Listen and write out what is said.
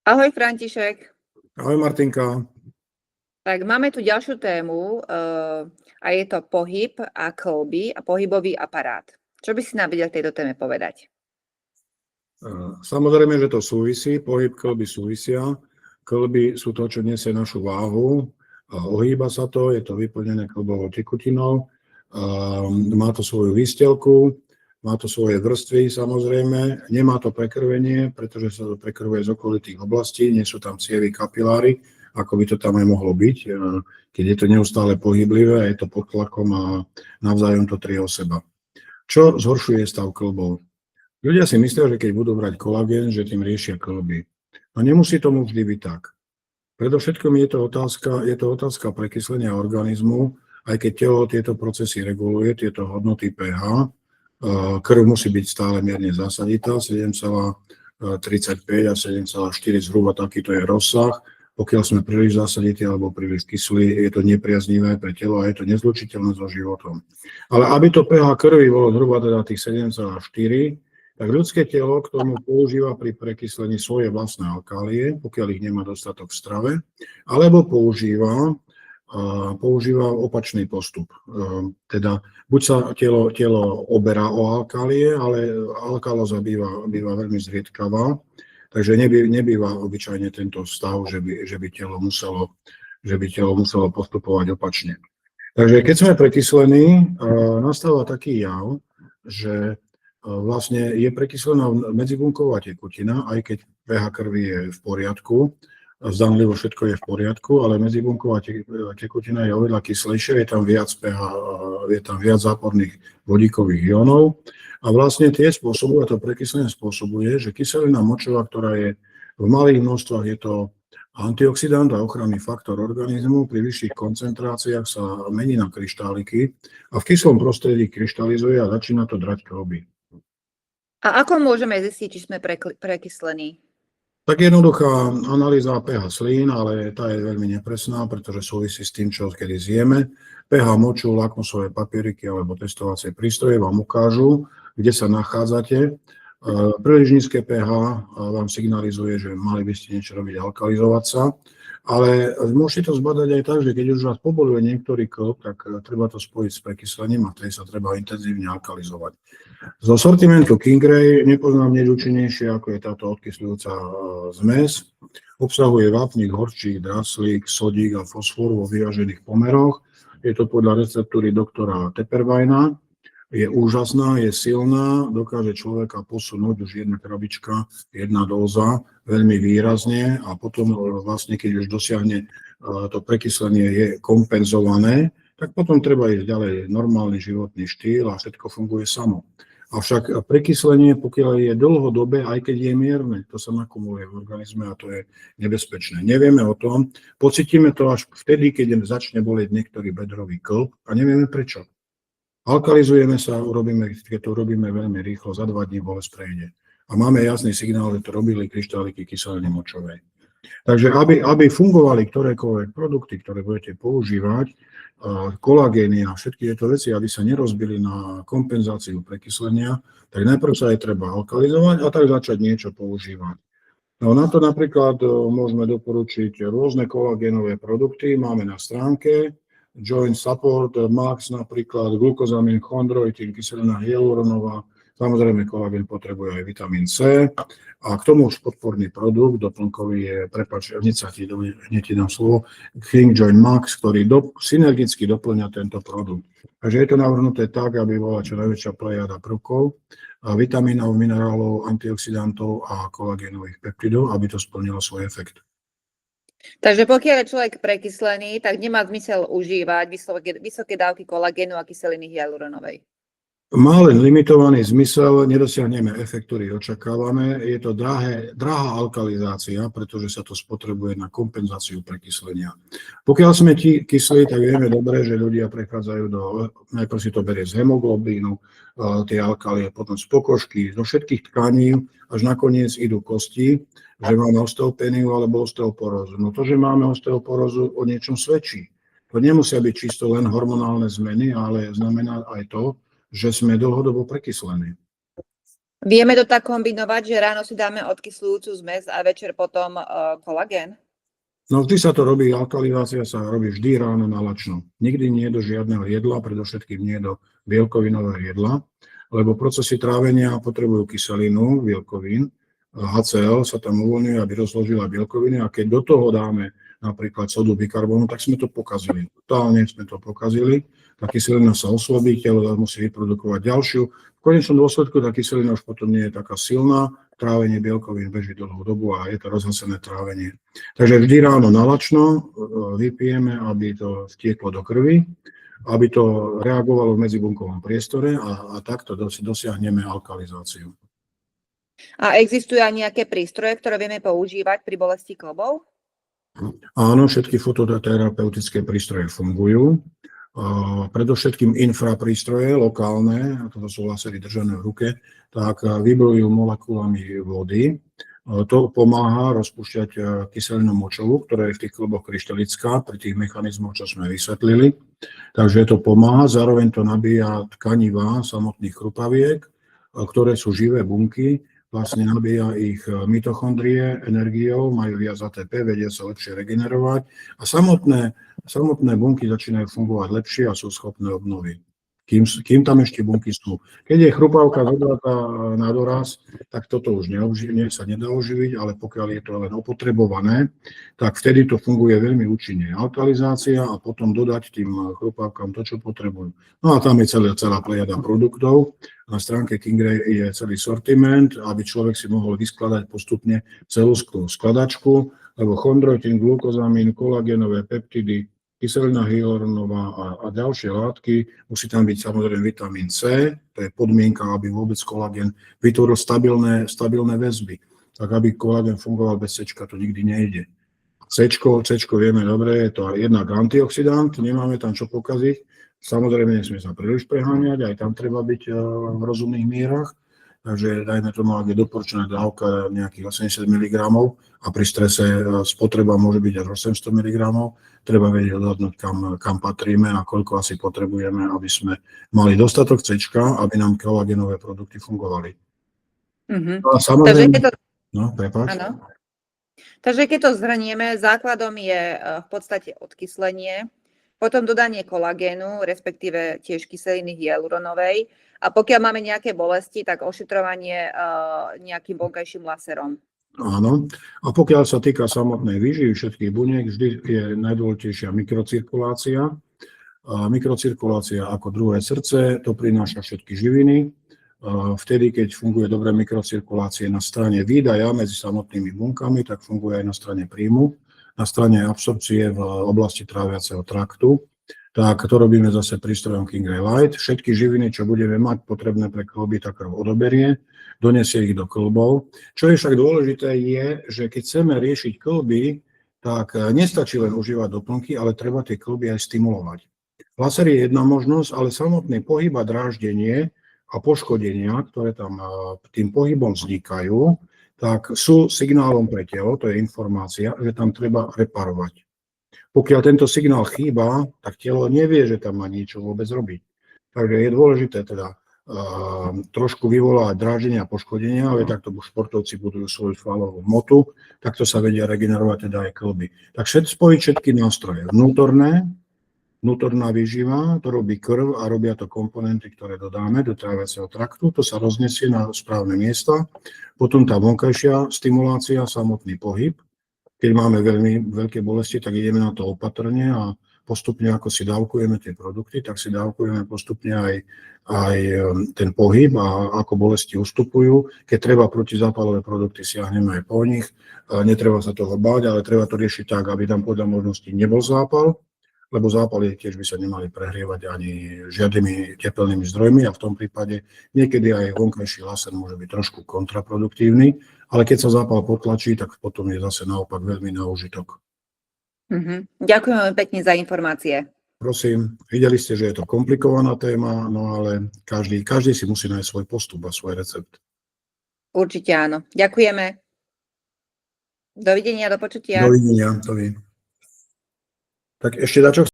Ahoj František. Ahoj Martinka. Tak máme tu ďalšiu tému a je to pohyb a kĺby a pohybový aparát. Čo by si nám vedel k tejto téme povedať? Samozrejme, že to súvisí, pohyb, kĺby súvisia. Kĺby sú to, čo nesie našu váhu. Ohýba sa to, je to vyplnené kĺbovou tekutinou. Má to svoju výstelku, má to svoje vrstvy samozrejme. Nemá to prekrvenie, pretože sa to prekrvuje z okolitých oblastí, nie sú tam cievy, kapiláry, ako by to tam aj mohlo byť, keď je to neustále pohyblivé a je to pod tlakom a navzájom to trie o seba. Čo zhoršuje stav kĺbov? Ľudia si myslia, že keď budú brať kolagén, že tým riešia kĺby. No nemusí tomu vždy byť tak. Predovšetkým je to otázka prekyslenia organizmu, aj keď telo tieto procesy reguluje, tieto hodnoty pH. Krv musí byť stále mierne zásaditá, 7,35 a 7,4 zhruba takýto je rozsah. Pokiaľ sme príliš zásadití alebo príliš kyslí, je to nepriaznivé pre telo a je to nezlučiteľné so životom. Ale aby to pH krvi bolo zhruba teda tých 7,4, tak ľudské telo k tomu používa pri prekyslení svoje vlastné alkálie, pokiaľ ich nemá dostatok v strave, alebo používa opačný postup. Teda buď sa telo oberá o alkálie, ale alkalóza býva veľmi zriedkavá, takže nebýva obyčajne tento stav, že by telo muselo postupovať opačne. Takže keď sme prekyslení, nastáva taký jav, že vlastne je prekyslená medzibunková tekutina, aj keď pH krvi je v poriadku, zdanlivo všetko je v poriadku, ale medzibunková tekutina je oveľa kyslejšia, je tam viac pH, je tam viac záporných vodíkových ionov a vlastne tie spôsobujú, a to prekyslenie spôsobuje, že kyselina močová, ktorá je v malých množstvách, je to antioxidant a ochranný faktor organizmu, pri vyšších koncentráciách sa mení na kryštáliky a v kyslom prostredí kryštalizuje a začína to drať kĺby. A ako môžeme zistiť, či sme prekyslení? Tak jednoduchá analýza pH slín, ale tá je veľmi nepresná, pretože súvisí s tým, čo kedy zjeme. pH moču, lakmusové papieriky alebo testovacie prístroje vám ukážu, kde sa nachádzate. Príliš nízke pH vám signalizuje, že mali by ste niečo robiť, alkalizovať sa. Ale môžete to zbadať aj tak, že keď už vás poboluje niektorý kĺb, tak treba to spojiť s prekyslením a tej sa treba intenzívne alkalizovať. Zo sortimentu Kingray nepoznám nič účinnejšie, ako je táto odkysľujúca zmes. Obsahuje vápnik, horčík, draslík, sodík a fosfor vo vyvážených pomeroch. Je to podľa receptúry doktora Tepperweina. Je úžasná, je silná, dokáže človeka posunúť už jedna krabička, jedna dóza veľmi výrazne a potom vlastne, keď už dosiahne to prekyslenie je kompenzované, tak potom treba ísť ďalej normálny životný štýl a všetko funguje samo. Avšak prekyslenie, pokiaľ je dlhodobé, aj keď je mierne, to sa nakumuluje v organizme a to je nebezpečné. Nevieme o tom, pocítime to až vtedy, keď začne bolieť niektorý bedrový kĺb a nevieme prečo. Alkalizujeme sa, keď to robíme veľmi rýchlo, za 2 dní bolesť prejde. A máme jasný signál, že to robili kryštáliky kyseliny močovej. Takže aby fungovali ktorékoľvek produkty, ktoré budete používať, kolagény a všetky tieto veci, aby sa nerozbili na kompenzáciu prekyslenia, tak najprv sa aj treba alkalizovať a tak začať niečo používať. No na to napríklad môžeme doporučiť rôzne kolagénové produkty, máme na stránke, Joint Support, Max napríklad, glukozamín, chondroitín, kyselina hyaluronová, samozrejme kolagén potrebuje aj vitamín C a k tomu už podporný produkt, doplnkový je, hneď ti dám slovo, King Joint Max, ktorý synergicky doplňa tento produkt. Takže je to navrhnuté tak, aby bola čo najväčšia plejada prvkov, vitamínov, minerálov, antioxidantov a kolagénových peptidov, aby to splnilo svoj efekt. Takže pokiaľ je človek prekyslený, tak nemá zmysel užívať vysoké dávky kolagénu a kyseliny hyaluronovej. Má len limitovaný zmysel, nedosiahneme efekt, ktorý očakávame. Je to drahá alkalizácia, pretože sa to spotrebuje na kompenzáciu prekyslenia. Pokiaľ sme kyslí, tak vieme dobre, že ľudia prechádzajú najprv si to berie z hemoglobínu, tie alkálie, potom z pokožky, zo všetkých tkaní, až nakoniec idú kosti, že máme osteopéniu alebo osteoporózu. No to, že máme osteoporózu, o niečom svedčí. To nemusia byť čisto len hormonálne zmeny, ale znamená aj to, že sme dlhodobo prekyslení. Vieme to tak kombinovať, že ráno si dáme odkyslujúcu zmes a večer potom kolagén? No vždy sa to robí, alkalizácia sa robí vždy ráno na lačno. Nikdy nie do žiadneho jedla, predovšetkým nie do bielkovinového jedla, lebo procesy trávenia potrebujú kyselinu, bielkovín, HCl sa tam uvoľňuje, aby rozložila bielkoviny a keď do toho dáme napríklad sodu bikarbonu, tak sme to pokazili. Totálne sme to pokazili, tá kyselina sa oslabí, telo musí vyprodukovať ďalšiu. V konečnom dôsledku tá kyselina už potom nie je taká silná, trávenie bielkovín beží dlhú dobu a je to rozhasené trávenie. Takže vždy ráno na lačno vypijeme, aby to vtieklo do krvi, aby to reagovalo v medzibunkovom priestore a takto dosiahneme alkalizáciu. A existujú aj nejaké prístroje, ktoré vieme používať pri bolesti klbov? Áno, všetky fototerapeutické prístroje fungujú. Predovšetkým infraprístroje lokálne, a to sú lasery držané v ruke, tak vibrujú molekulami vody. To pomáha rozpúšťať kyselinu močovú, ktorá je v tých kloboch kryštalická pri tých mechanizmoch, čo sme vysvetlili. Takže to pomáha, zároveň to nabíja tkanivá samotných chrupaviek, ktoré sú živé bunky, vlastne nabíja ich mitochondrie energiou, majú viac ATP, vedia sa lepšie regenerovať a samotné bunky začínajú fungovať lepšie a sú schopné obnovy. Kým tam ešte bunky sú. Keď je chrupavka zobratá na doraz, tak toto už sa nedá oživiť, ale pokiaľ je to len opotrebované, tak vtedy to funguje veľmi účinne. Alkalizácia a potom dodať tým chrupavkám to, čo potrebujú. No a tam je celá plejada produktov. Na stránke Kingray je celý sortiment, aby človek si mohol vyskladať postupne celú skladačku, lebo chondroitín, glukozamín, kolagénové peptidy, kyselina hyaluronová a ďalšie látky. Musí tam byť samozrejme vitamín C, to je podmienka, aby vôbec kolagén vytvoril stabilné väzby. Tak aby kolagén fungoval bez C, to nikdy nejde. C vieme dobre, je to jednak antioxidant, nemáme tam čo pokaziť. Samozrejme, nesmie sa príliš preháňať, aj tam treba byť v rozumných mierach. Takže dajme tomu, ak je doporučená dávka nejakých 80 mg a pri strese spotreba môže byť až 800 mg, treba vedieť odhadnúť, kam patríme a koľko asi potrebujeme, aby sme mali dostatok C, aby nám kolagénové produkty fungovali. Mm-hmm. No a samozrejme, Takže keď to zhrnieme, základom je v podstate odkyslenie, potom dodanie kolagénu, respektíve tiež kyseliny hyaluronovej. A pokiaľ máme nejaké bolesti, tak ošetrovanie nejakým vonkajším laserom. Áno. A pokiaľ sa týka samotnej výživy všetkých buniek, vždy je najdôležitejšia mikrocirkulácia. Mikrocirkulácia ako druhé srdce, to prináša všetky živiny. Vtedy, keď funguje dobre mikrocirkulácie na strane výdaja medzi samotnými bunkami, tak funguje aj na strane príjmu. Na strane absorpcie v oblasti tráviaceho traktu. Tak to robíme zase prístrojom Kingray Light. Všetky živiny, čo budeme mať potrebné pre kĺby, tak krv odoberie, donesie ich do kĺbov. Čo je však dôležité je, že keď chceme riešiť kĺby, tak nestačí len užívať doplnky, ale treba tie kĺby aj stimulovať. Laser je jedna možnosť, ale samotný pohyb a dráždenie a poškodenia, ktoré tam tým pohybom vznikajú, tak sú signálom pre telo, to je informácia, že tam treba reparovať. Pokiaľ tento signál chýba, tak telo nevie, že tam má niečo vôbec robiť. Takže je dôležité teda trošku vyvolávať dráždenie a poškodenia, ale takto športovci budujú svoju svalovú hmotu, takto sa vedia regenerovať teda aj kĺby. Tak spojiť všetky nástroje. Vnútorná výživa, to robí krv a robia to komponenty, ktoré dodáme do tráviaceho traktu, to sa roznesie na správne miesta. Potom tá vonkajšia stimulácia, samotný pohyb. Keď máme veľmi veľké bolesti, tak ideme na to opatrne a postupne, ako si dávkujeme tie produkty, tak si dávkujeme postupne aj ten pohyb a ako bolesti ustupujú. Keď treba protizápalové produkty, siahneme aj po nich. Netreba sa toho báť, ale treba to riešiť tak, aby tam podľa možností nebol zápal, lebo zápaly tiež by sa nemali prehrievať ani žiadnymi tepelnými zdrojmi a v tom prípade niekedy aj vonkajší laser môže byť trošku kontraproduktívny, ale keď sa zápal potlačí, tak potom je zase naopak veľmi na užitok. Ďakujem veľmi pekne za informácie. Prosím, videli ste, že je to komplikovaná téma, no ale každý si musí nájsť svoj postup a svoj recept. Určite áno. Ďakujeme. Dovidenia, do počutia. Dovidenia. Tak ešte dačo